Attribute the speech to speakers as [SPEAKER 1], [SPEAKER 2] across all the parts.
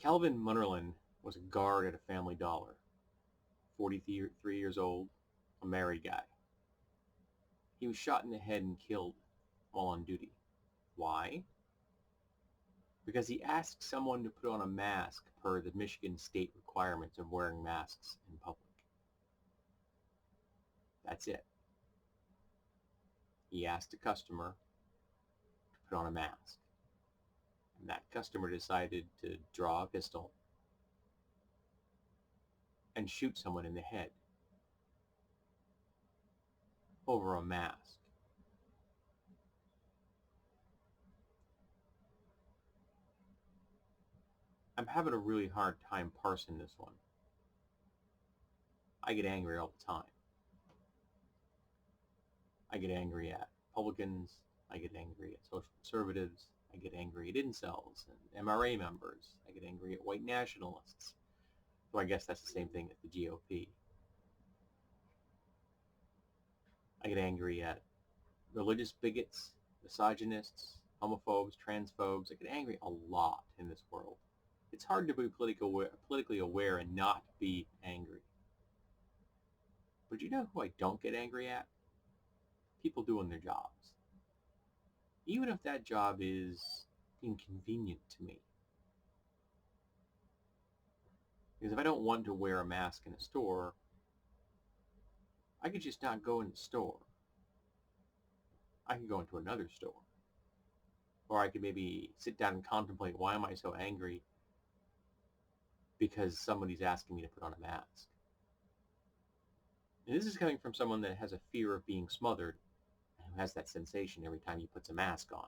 [SPEAKER 1] Calvin Munerlyn was a guard at a Family Dollar, 43 years old, a married guy. He was shot in the head and killed while on duty. Why? Because he asked someone to put on a mask per the Michigan state requirements of wearing masks in public. That's it. He asked a customer to put on a mask. And that customer decided to draw a pistol and shoot someone in the head over a mask. I'm having a really hard time parsing this one. I get angry all the time. I get angry at Republicans. I get angry at social conservatives. I get angry at incels and MRA members. I get angry at white nationalists. So I guess that's the same thing as the GOP. I get angry at religious bigots, misogynists, homophobes, transphobes. I get angry a lot in this world. It's hard to be politically aware and not be angry. But you know who I don't get angry at? People doing their jobs. Even if that job is inconvenient to me. Because if I don't want to wear a mask in a store, I could just not go in the store. I can go into another store. Or I could maybe sit down and contemplate, why am I so angry? Because somebody's asking me to put on a mask. And this is coming from someone that has a fear of being smothered, and who has that sensation every time he puts a mask on.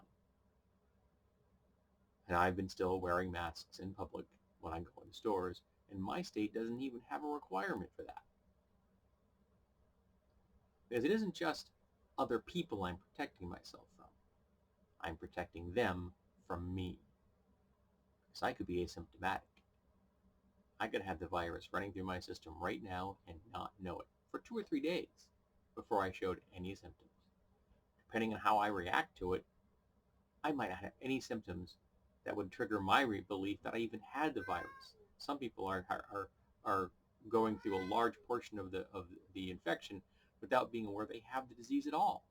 [SPEAKER 1] And I've been still wearing masks in public when I go into stores, and my state doesn't even have a requirement for that. Because it isn't just other people I'm protecting myself from. I'm protecting them from me. Because I could be asymptomatic. I could have the virus running through my system right now and not know it for 2 or 3 days before I showed any symptoms. Depending on how I react to it, I might not have any symptoms that would trigger my belief that I even had the virus. Some people are going through a large portion of the infection without being aware they have the disease at all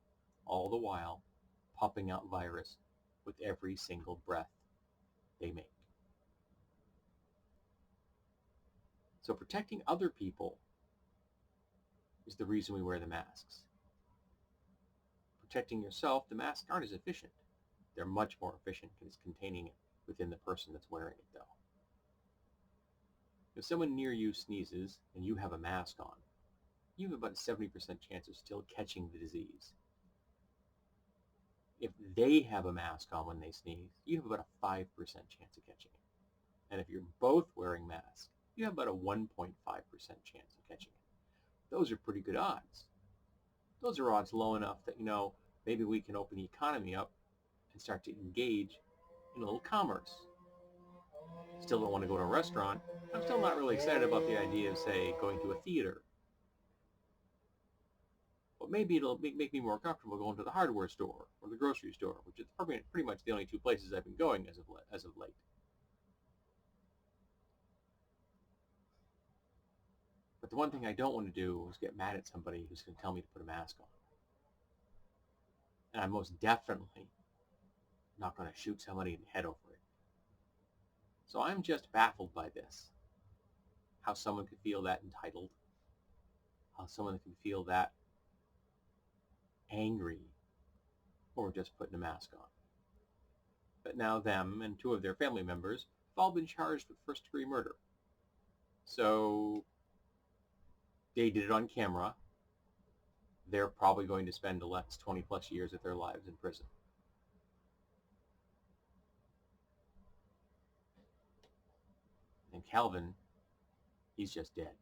[SPEAKER 1] the while popping out virus with every single breath they make. So protecting other people is the reason we wear the masks. Protecting yourself, the masks aren't as efficient. They're much more efficient because it's containing it within the person that's wearing it, though. If someone near you sneezes and you have a mask on, you have about a 70% chance of still catching the disease. If they have a mask on when they sneeze, you have about a 5% chance of catching it. And if you're both wearing masks, you have about a 1.5% chance of catching it. Those are pretty good odds. Those are odds low enough that, maybe we can open the economy up and start to engage in a little commerce. Still don't want to go to a restaurant. I'm still not really excited about the idea of, say, going to a theater. But maybe it'll make me more comfortable going to the hardware store or the grocery store, which is pretty much the only 2 places I've been going as of late. But the one thing I don't want to do is get mad at somebody who's going to tell me to put a mask on. And I'm most definitely not going to shoot somebody in the head over it. So I'm just baffled by this. How someone could feel that entitled. How someone can feel that angry over just putting a mask on. But now them and 2 of their family members have all been charged with first-degree murder. So they did it on camera. They're probably going to spend the next 20 plus years of their lives in prison. And Calvin, he's just dead.